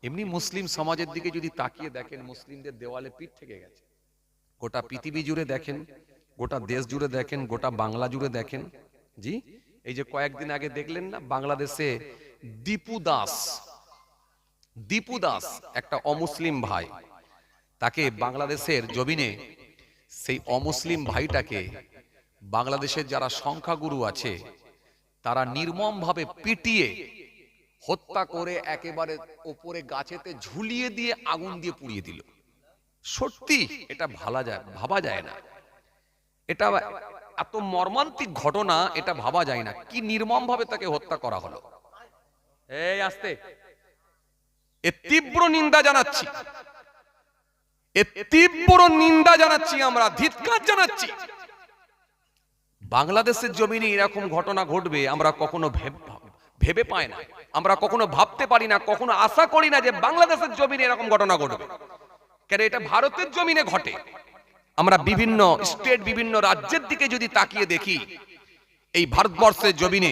এমনি মুসলিম সমাজের দিকে যদি তাকিয়ে দেখেন, মুসলিমদের দেওয়ালে পিঠ থেকে গেছে। গোটা পৃথিবী জুড়ে দেখেন, গোটা দেশ জুড়ে দেখেন, গোটা বাংলা জুড়ে দেখেন। জি, এই যে কয়েকদিন আগে দেখলেন না, বাংলাদেশে দীপু দাস একটা অমুসলিম ভাই, তাকে বাংলাদেশের জমিনে সেই অমুসলিম ভাইটাকে বাংলাদেশের যারা সংখ্যাগুরু আছে তারা নির্মমভাবে পিটিয়ে হত্যা করে একেবারে ওপরে গাছেতে ঝুলিয়ে দিয়ে আগুন দিয়ে পুড়িয়ে দিল। সত্যি এটা ভাবা যায় না। এটা এত মর্মান্তিক ঘটনা, এটা ভাবা যায় না কি নির্মমভাবে তাকে হত্যা করা হলো। এই আস্তে, এ তীব্র নিন্দা জানাচ্ছি, আমরা ধিক্কার জানাচ্ছি। বাংলাদেশের জমিনে এরকম ঘটনা ঘটবে আমরা কখনো ভেবে পাই না, আমরা কখনো ভাবতে পারি না, কখনো আশা করি না যে বাংলাদেশের জমিনে এরকম ঘটনা ঘটবে। কেন এটা ভারতের জমিনে ঘটে। আমরা বিভিন্ন স্টেট, বিভিন্ন রাজ্যের দিকে যদি তাকিয়ে দেখি, এই ভারতবর্ষের জমিনে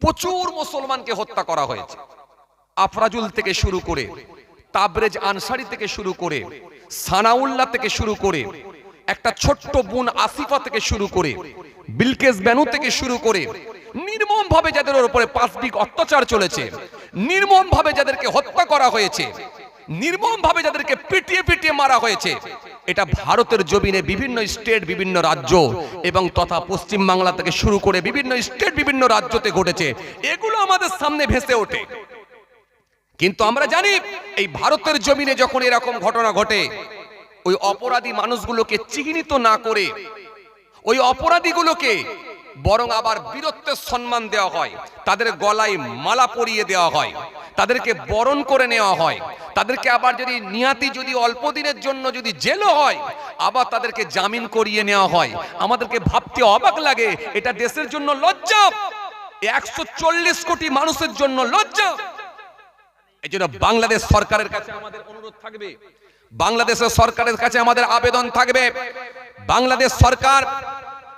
প্রচুর মুসলমানকে হত্যা করা হয়েছে। আফরাজুল থেকে শুরু করে, তাবরেজ আনসারি থেকে শুরু করে, সানাউল্লাহ থেকে শুরু করে, একটা ছোট্ট বোন আসিফা থেকে শুরু করে, বিলকেস বানু থেকে শুরু করে, নির্মম ভাবে যাদের উপরে পাশবিক অত্যাচার চলেছে, নির্মম ভাবে যাদেরকে হত্যা করা হয়েছে, নির্মম ভাবে যাদেরকে পিটিয়ে পিটিয়ে মারা হয়েছে, এটা ভারতের জমিনে বিভিন্ন স্টেট, বিভিন্ন রাজ্য এবং তথা পশ্চিম বাংলা থেকে শুরু করে বিভিন্ন স্টেট, বিভিন্ন রাজ্যতে ঘটেছে। এগুলো আমাদের সামনে ভেসে ওঠে। কিন্তু আমরা জানি এই ভারতের জমিনে যখন এরকম ঘটনা ঘটে, ওই অপরাধী মানুষগুলোকে চিহ্নিত না করে ওই অপরাধীগুলোকে বরং আবার বীরত্বের সম্মান দেওয়া হয়, তাদের গলায় মালা পরিয়ে দেওয়া হয়, তাদেরকে বরণ করে নেওয়া হয়, তাদেরকে আবার যদি নিয়াতি যদি অল্প দিনের জন্য যদি জেলও হয় আবার তাদেরকে জামিন করিয়ে নেওয়া হয়। আমাদেরকে ভাবতে অবাক লাগে, এটা দেশের জন্য লজ্জা, 140 কোটি মানুষের জন্য লজ্জা। এই জন্য বাংলাদেশ সরকারের কাছে আমাদের অনুরোধ থাকবে, বাংলাদেশের সরকারের কাছে আমাদের আবেদন থাকবে, বাংলাদেশ সরকার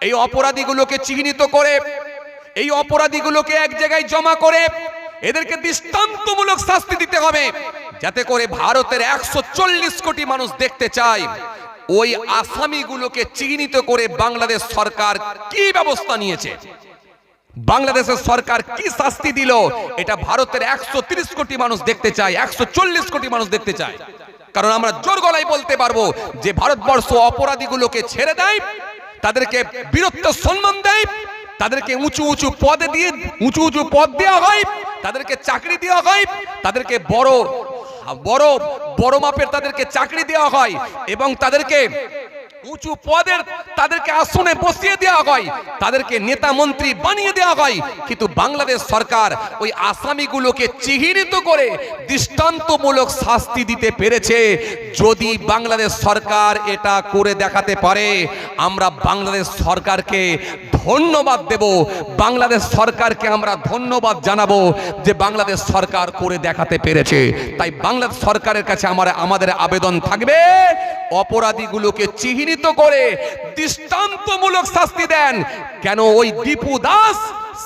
এই অপরাধীগুলোকে চিহ্নিত করে, এই অপরাধীগুলোকে এক জায়গায় জমা করে এদেরকে দৃষ্টান্তমূলক শাস্তি দিতে হবে, যাতে করে ভারতের 140 কোটি মানুষ দেখতে চায় ওই আসামিগুলোকে চিহ্নিত করে বাংলাদেশ সরকার কি ব্যবস্থা নিয়েছে, বাংলাদেশের সরকার কি শাস্তি দিল, এটা ভারতের 130 কোটি মানুষ দেখতে চায়, 140 কোটি মানুষ দেখতে চায়। কারণ আমরা জোর গলায় বলতে পারবো যে ভারতবর্ষ অপরাধীগুলোকে ছেড়ে দেয়, তাদেরকে বীরত্ব সম্মান দেয়, তাদেরকে উঁচু উঁচু পদ দেওয়া হয়, তাদেরকে চাকরি দেওয়া হয়, তাদেরকে বড় বড় মাপের তাদেরকে চাকরি দেওয়া হয় এবং তাদেরকে উঁচু পদের তাদেরকে আসনে বসিয়ে দেওয়া হয়, তাদেরকে নেতা মন্ত্রী বানিয়ে দেওয়া হয়। কিন্তু বাংলাদেশ সরকার ওই আসামিগুলোকে চিহ্নিত করে দৃষ্টান্তমূলক শাস্তি দিতে পেরেছে। যদি বাংলাদেশ সরকার এটা করে দেখাতে পারে, আমরা বাংলাদেশ সরকারকে ধন্যবাদ দেব, বাংলাদেশ সরকারকে আমরা ধন্যবাদ জানাবো যে বাংলাদেশ সরকার করে দেখাতে পেরেছে। তাই বাংলাদেশ সরকারের কাছে আমাদের আবেদন থাকবে, অপরাধীগুলোকে চিহ্নিত করে দৃষ্টান্তমূলক শাস্তি দেন। কেন ওই দীপু দাস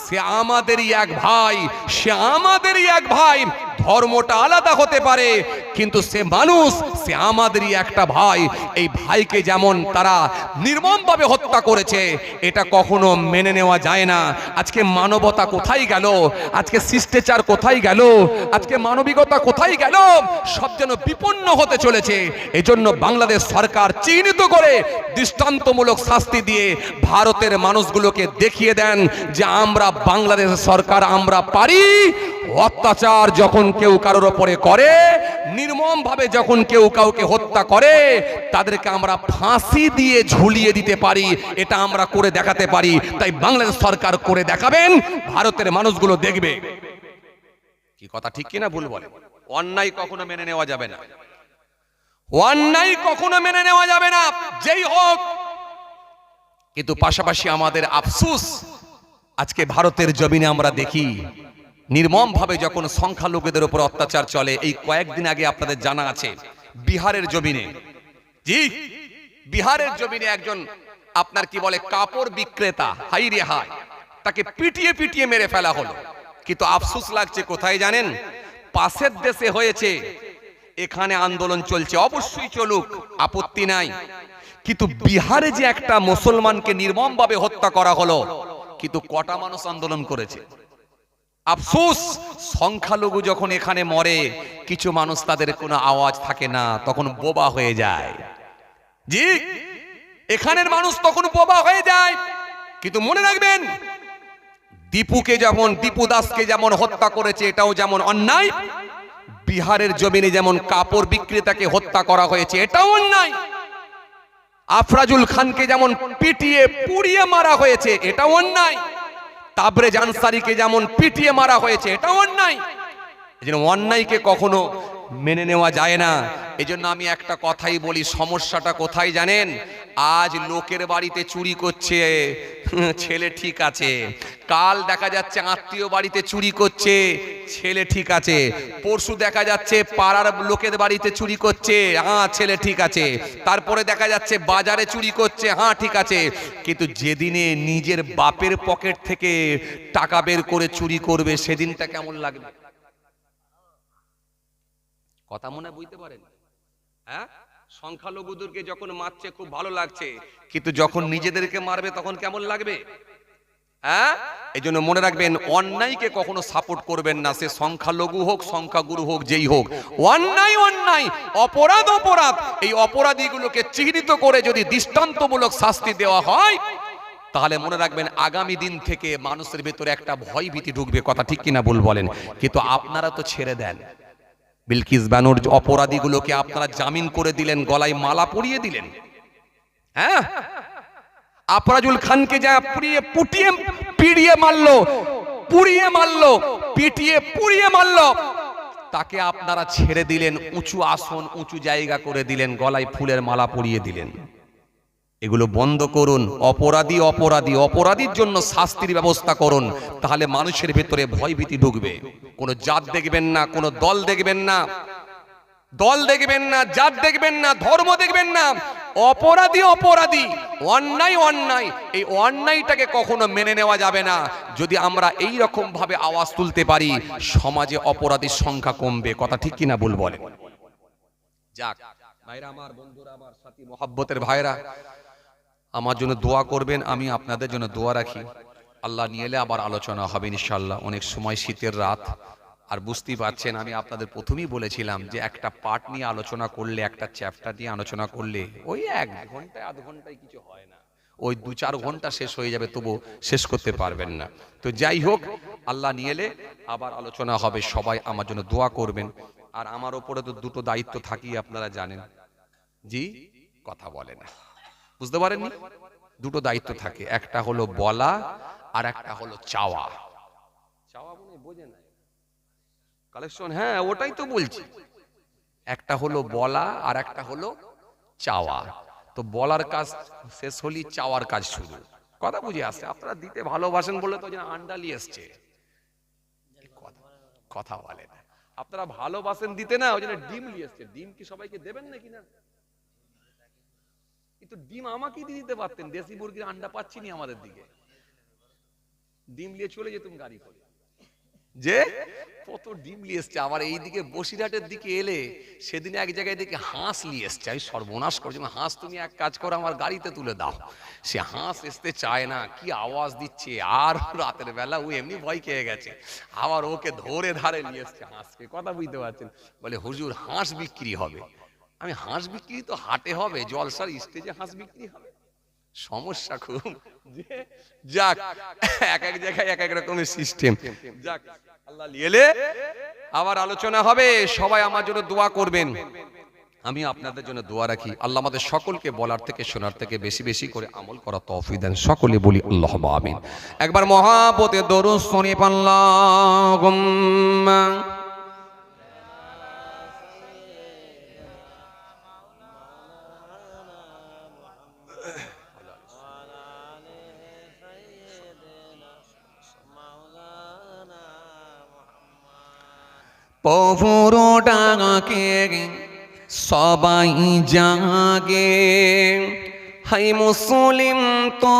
সে আমাদেরই এক ভাই, সে আমাদেরই এক ভাই, ধর্মটা আলাদা হতে পারে কিন্তু সে মানুষ, সে আমাদেরই একটা ভাই। এই ভাইকে যেমন তারা নির্মমভাবে হত্যা করেছে, এটা কখনো মেনে নেওয়া যায় না। আজকে মানবতা কোথায় গেল, আজকে শিষ্টাচার কোথায় গেল, আজকে মানবিকতা কোথায় গেল, সব যেন বিপন্ন হতে চলেছে। এজন্য বাংলাদেশ সরকার চিহ্নিত করে দৃষ্টান্তমূলক শাস্তি দিয়ে ভারতের মানুষগুলোকে দেখিয়ে দেন যে আমরা বাংলাদেশ সরকার, আমরা পারি। অত্যাচার যখন কেউ কারোর উপরে করে, নির্মম ভাবে যখন কেউ কাউকে হত্যা করে, তাদেরকে আমরা ফাঁসি দিয়ে ঝুলিয়ে দিতে পারি, এটা আমরা করে দেখাতে পারি। তাই বাংলাদেশ সরকার করে দেখাবেন, ভারতের মানুষগুলো দেখবে। কি কথা ঠিক কিনা ভুল বলে? অন্যায় কখনো মেনে নেওয়া যাবে না, অন্যায় কখনো মেনে নেওয়া যাবে না, যেই হোক। কিন্তু পাশাপাশি আমাদের আফসোস, আজকে ভারতের জমিনে আমরা দেখি নির্মম ভাবে যখন সংখ্যালঘুদের উপর অত্যাচার চলে। এই কয়েকদিন আগে আপনাদের জানা আছে বিহারের জমিনে, জি বিহারের জমিনে একজন আপনার কি বলে কাপড় বিক্রেতা, হাই রে হাই, তাকে পিটিয়ে পিটিয়ে মেরে ফেলা হলো। কিন্তু আফসোস লাগছে কোথায় জানেন? পাশের দেশে হয়েছে, এখানে আন্দোলন চলছে, অবশ্যই চলুক, আপত্তি নাই। কিন্তু বিহারে যে একটা মুসলমানকে নির্মমভাবে হত্যা করা হলো, কিন্তু কটা মানুষ আন্দোলন করেছে? আফসোস, সংখ্যালঘু যখন এখানে মরে, কিছু মানুষ তাদের কোনো আওয়াজ থাকে না, তখন বোবা হয়ে যায়। জি, এখানের মানুষ তখন বোবা হয়ে যায়। কিন্তু মনে রাখবেন, দীপুকে যেমন, দীপু দাসকে যেমন হত্যা করেছে, এটাও যেমন অন্যায়। বিহারের জমিনে যেমন কাপড় বিক্রেতাকে হত্যা করা হয়েছে, এটাও অন্যায়। আফরাজুল খানকে যেমন পিটিয়ে পুড়িয়ে মারা হয়েছে, এটাও অন্যায়। তাবরেজ আনসারীকে যেমন পিটিয়ে মারা হয়েছে, এটাও অন্যায়। এজন্য অন্যায়কে কখনো মেনে নেওয়া যায় না। এজন্য আমি একটা কথাই বলি, সমস্যাটা কোথায় জানেন? আজ লোকের বাড়িতে চুরি করছে ছেলে ঠিক আছে, কাল দেখা যাচ্ছে আত্মীয় বাড়িতে চুরি করছে, ছেলে ঠিক আছে, পরশু দেখা যাচ্ছে পাড়ার লোকের বাড়িতে চুরি করছে, হ্যাঁ ছেলে ঠিক আছে, তারপরে দেখা যাচ্ছে বাজারে চুরি করছে, হ্যাঁ ঠিক আছে। কিন্তু যেদিনে নিজের বাপের পকেট থেকে টাকা বের করে চুরি করবে, সেদিনটা কেমন লাগবে? কথা মনে বুঝতে পারেন? হ্যাঁ, সংখ্যালঘুদেরকে যখন মারছে খুব ভালো লাগছে, কিন্তু যখন নিজেদেরকে মারবে তখন কেমন লাগবে? হ্যাঁ, এই জন্য মনে রাখবেন, অন্যায়কে কখনো সাপোর্ট করবেন না, সে সংখ্যালঘু হোক, সংখ্যাগুরু হোক, যেই হোক। অন্যায় অন্যায়, অপরাধ অপরাধ। এই অপরাধীগুলোকে চিহ্নিত করে যদি দৃষ্টান্তমূলক শাস্তি দেওয়া হয়, তাহলে মনে রাখবেন আগামী দিন থেকে মানুষের ভেতরে একটা ভয় ভীতি ঢুকবে। কথা ঠিক কিনা ভুল বলেন? কিন্তু আপনারা তো ছেড়ে দেন। বিলকিস বানুর অপরাধীগুলোকে আপনারা জামিন করে দিলেন, গলায় মালা পরিয়ে দিলেন। হ্যাঁ, আফরাজুল খানকে যা পিটিয়ে মারলো, পিটিয়ে পুড়িয়ে মারলো, তাকে আপনারা ছেড়ে দিলেন, উঁচু আসন উঁচু জায়গা করে দিলেন, গলায় ফুলের মালা পরিয়ে দিলেন। এগুলো বন্ধ করুন। অপরাধীর জন্য শাস্তির ব্যবস্থা করুন, তাহলে মানুষের ভেতরে ভয় ভীতি ঢুকবে। কোনো জাত দেখবেন না, কোনো দল দেখবেন না, জাত দেখবেন না, ধর্ম দেখবেন না। অপরাধী, অন্যায়। এই অন্যায়টাকে কখনো মেনে নেওয়া যাবে না। যদি আমরা এই রকম ভাবে আওয়াজ তুলতে পারি, সমাজে অপরাধীর সংখ্যা কমবে। কথা ঠিক কিনা ভুল বলেন? যাক ভাইরা আমার, বন্ধুরা আমার, সাথী মহব্বতের ভাইরা, আমার জন্য দোয়া করবেন, আমি আপনাদের জন্য দোয়া রাখি। আল্লাহ নিয়ে এলে আবার আলোচনা হবে ইনশাআল্লাহ। অনেক সময় শীতের রাত, আর বুঝতেই পারছেন, আমি আপনাদের প্রথমেই বলেছিলাম যে একটা পার্ট নিয়ে আলোচনা করলে, একটা চ্যাপ্টার নিয়ে আলোচনা করলে ওই 1 ঘন্টায় আধ ঘন্টায় কিছু হয় না, ওই 2-4 ঘন্টা শেষ হয়ে যাবে, তবু শেষ করতে পারবেন না। তো যাই হোক, আল্লাহ নিয়ে এলে আবার আলোচনা হবে। সবাই আমার জন্য দোয়া করবেন। আর আমার ওপরে তো দুটো দায়িত্ব থাকি, আপনারা জানেন। জি, কথা বলে না, বুঝতে পারেননি? দুটো দায়িত্ব থাকে, একটা হলো বলা আর একটা হলো চাওয়া। মনে বোঝে না কালেকশন? হ্যাঁ, ওটাই তো বলছি। একটা হলো বলা আর একটা হলো চাওয়া। তো বলার কাজ শেষ হলি, চাওয়ার কাজ শুরু। কথা বুঝে আসছে? আপনারা দিতে ভালোবাসেন বলে তো যেন আন্ডালি এসছে, কথা বলে না। আপনারা ভালোবাসেন দিতে, না ওই জন্য ডিম নিয়ে এসছে। ডিম কি সবাইকে দেবেন নাকি? না, কিন্তু ডিম আমাকে দিয়ে দিতে পারতেন। দেশি মুরগির আন্ডা পাচ্ছি না আমাদের দিকে, ডিম নিয়ে চলে যেতুম গাড়ি করে। যে কত ডিম নিয়ে এসছে। আবার এইদিকে বসিরহাটের দিকে এলে সেদিন এক জায়গায় দেখে হাঁস নিয়ে এসছে। আমি সর্বনাশ করছি, হাঁস তুমি এক কাজ করো, আমার গাড়িতে তুলে দাও। সে হাঁস আসতে চায় না, কি আওয়াজ দিচ্ছে। আর রাতের বেলা ও এমনি ভয় খেয়ে গেছে, আবার ওকে ধরে ধারে নিয়ে এসছে হাঁসকে। কথা বুঝতে পারছেন? বলে হুজুর হাঁস বিক্রি হবে। আমি হাঁস বিক্রি তো হাটে হবে, জলসার স্টেজে হাঁস বিক্রি হবে? সমস্যা খুব। যাক, এক এক জায়গায় এক এক রকমের সিস্টেম। যাক, আল্লাহ নিয়ে আবার আলোচনা হবে। সবাই আমার জন্য দোয়া করবেন, আমি আপনাদের জন্য দোয়া রাখি। আল্লাহ আমাদের সকলকে বলার থেকে শোনার থেকে বেশি বেশি করে আমল করা তৌফিক দেন। সকলে বলি আল্লাহুম্মা আমিন। একবার মহাব্বতে দরুদ শরীফ আল্লাহুম্মা পফুরো ডাকে সবাই জাগে, হাই মুসলিম তো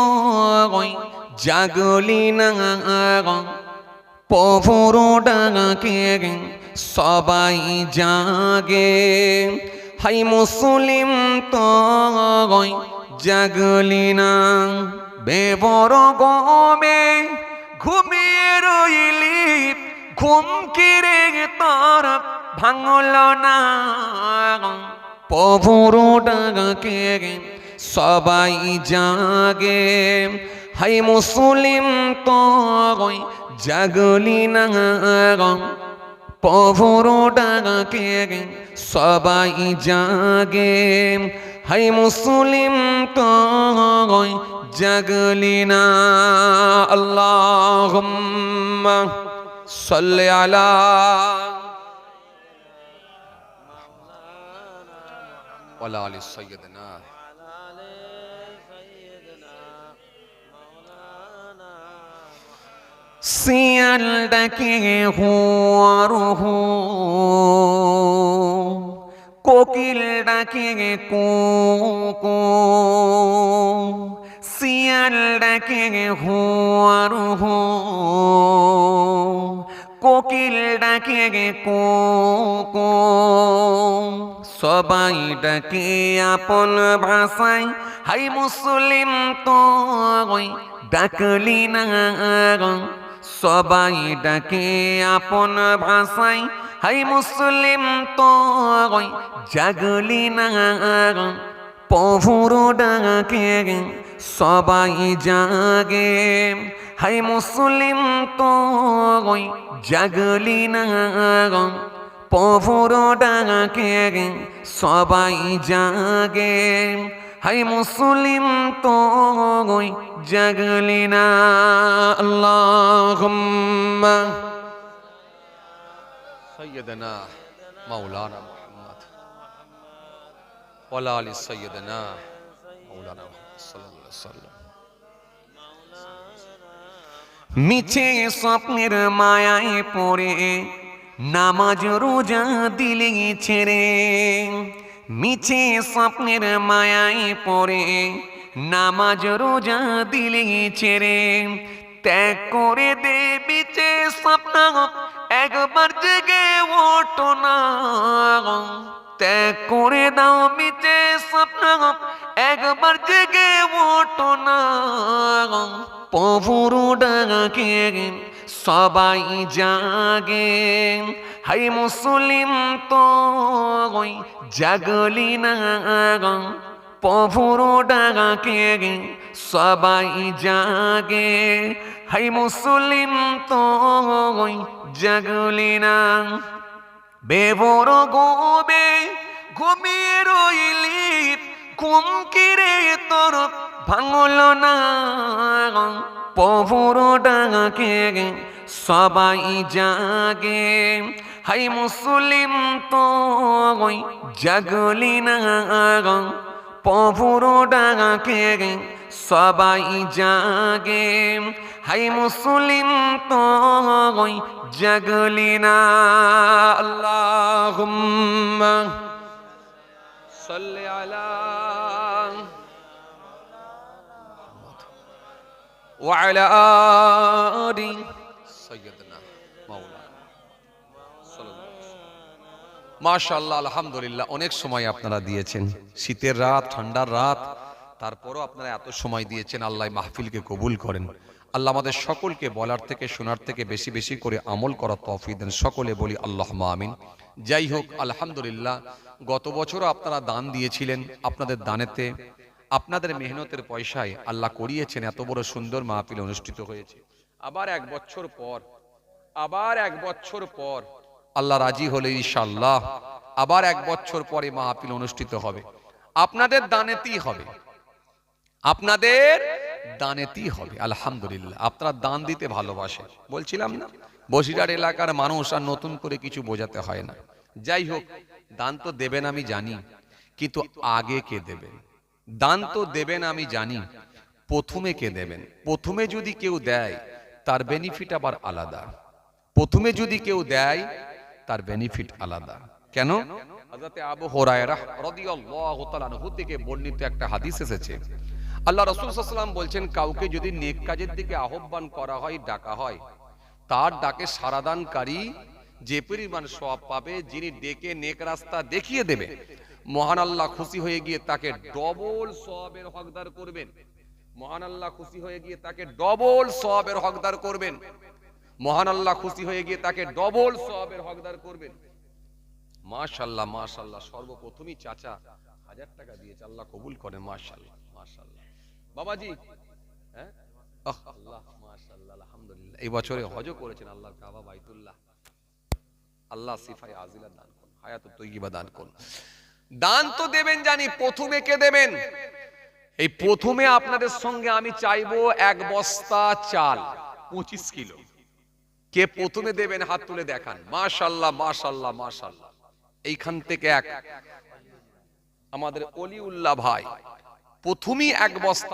জাগলি না। পফুরো ডাকে সবাই জাগে, হাই মুসলিম তুই জাগলি না, বেবর গমে ঘুমিয়ে রইলি, ঘুম কিরে তোর ভাঙল না, প্রভুর ডাকে সবাই জাগে, হাই মুসলিম তুই জাগলি না, প্রভুর ডাকে সবাই জাগে, হাই মুসলিম তুই জাগলি না। আল্লাহুম্মা সাল্লি আলা ওয়ালা আলি সাইয়্যিদিনা। শিয়াল ডাকে হুয়ারুহু, কোকিল ডাকে কুকু, শিয়াল ডাকে হুয়ারুহু, কোকিল ডাকে কুকু, সবাই ডাকে আপন ভাষায়, হাই মুসলিম তুই ডাকলি না, সবাই ডাকে আপন ভাষায়, হাই মুসলিম তুই জাগলি না, প্রভুর ডাকে সবাই জাগে, হাই মুসলিম তুই জাগলি না, প্রভুর ডাকে সবাই জাগে, হাই মুসলিম তুই জাগলি না। আল্লাহুম্মা সাইয়্যিদিনা মাওলানা মুহাম্মদ ওয়ালা আলি সাইয়্যিদিনা মাওলানা মুহাম্মদ সাল্লাল্লাহু আলাইহি ওয়াসাল্লাম। মিছে স্বপ্নের মায়ায় পড়ে নামাজ রোজা দিলে ছেড়ে, মিছে স্বপ্নের মায়ায় পড়ে নামাজ রোজা দিলে ছেড়ে, ত্যাগ করে দে মিছে স্বপ্ন, একবার জেগে ওঠো না, ত্যাগ করে দাও মিছে স্বপ্ন, একবার জেগে ওঠো না, প্রভুর ডাকে সবাই জাগে, হাই মুসলিম তুই জাগলি না, প্রভুর ডাকে সবাই জাগে, হাই মুসলিম তুই জাগলি না, বেবর গমে ঘুমিয়ে রইলি, ঘুম কিরে তোর ভাঙল না, প্রভুর ডাকে সবাই জাগে, হাই মুসলিম তুই জাগলি না, প্রভুর ডাকে সবাই জাগে, হাই মুসলিম তুই জাগলি না। আল্লাহুম্মা সাল্লি আলা ওয়া আলা আলি সাইয়্যিদিনা মাওলানা সাল্লাল্লাহু আলাইহি ওয়াসাল্লাম। মাশাআল্লাহ, আলহামদুলিল্লাহ, অনেক সময় আপনারা দিয়েছেন, শীতের রাত, ঠান্ডার রাত, তারপরও আপনারা এত সময় দিয়েছেন। আল্লাহ মাহফিলকে কবুল করেন। আল্লাহ আমাদের সকলকে বলার থেকে শোনার থেকে বেশি বেশি করে আমল করার তৌফিক দেন। সকলে বলি আল্লাহুম্মা আমিন। যাই হোক, আলহামদুলিল্লাহ, গত বছরও আপনারা দান দিয়েছিলেন। আপনাদের দানেতে, আপনাদের মেহনতের পয়সায় আল্লাহ করিয়েছেন, এত বড় সুন্দর মাহফিল অনুষ্ঠিত হয়েছে। আবার এক বছর পর আল্লাহ রাজি হলে ইনশাআল্লাহ আবার এক বছর পরে মাহফিল অনুষ্ঠিত হবে। আপনাদের দানেতেই হবে, আপনাদের দানেতেই হবে। আলহামদুলিল্লাহ, আপনারা দান দিতে ভালোবাসে, বলছিলাম না, বসিরহাট এলাকার মানুষ আর নতুন করে কিছু বোঝাতে হয় না। যাই হোক, দান তো দেবেন আমি জানি, কিন্তু আগে কে দেবেন? দান তো দেবেন আমি জানি, প্রথমে কে দেবেন? প্রথমে যদি কেউ দেয় তার বেনিফিট আবার আলাদা। প্রথমে যদি কেউ দেয় তার বেনিফিট আলাদা। কেন? হযরত আবু হুরায়রা রাদিয়াল্লাহু তাআলা আনহু থেকে বর্ণিত একটা হাদিস এসেছে। আল্লাহ রাসূল সাল্লাল্লাহু আলাইহি ওয়াসাল্লাম বলছেন, কাউকে যদি নেক কাজের দিকে আহ্বান করা হয়, ডাকা হয়, তার ডাকে সাড়াদানকারী যে পরিমাণ সওয়াব পাবে, যিনি ডেকে নেক রাস্তা দেখিয়ে দেবে মহান আল্লাহ খুশি হয়ে গিয়ে তাকে ডবল সওয়াবের হকদার করবেন। মহান আল্লাহ খুশি হয়ে গিয়ে তাকে ডবল সওয়াবের হকদার করবেন। মহান আল্লাহ খুশি হয়ে গিয়ে তাকে ডবল সওয়াবের হকদার করবেন। মাশাআল্লাহ মাশাআল্লাহ। সর্বপ্রথমই চাচা 1000 টাকা দিয়েছে, আল্লাহ কবুল করেন। মাশাআল্লাহ মাশাআল্লাহ। বাবাজি, হ্যাঁ আল্লাহ মাশাআল্লাহ আলহামদুলিল্লাহ। এই বছরে হজও করেছেন আল্লাহর কাবা বাইতুল্লাহ। আল্লাহ সিফায়ে আজিলা দান করুন, হায়াতুত তয়্যিবা দান করুন। দান তো দেবেন জানি, প্রথমে কে দেবেন? এই প্রথমে আপনাদের সঙ্গে আমি চাইবো 1 বস্তা চাল 25 কিলো। কে প্রথমে দেবেন হাত তুলে দেখান। মাশাআল্লাহ মাশাআল্লাহ মাশাআল্লাহ। এইখান থেকে এক আমাদের অলিউল্লাহ ভাই প্রথমেই 1 বস্তা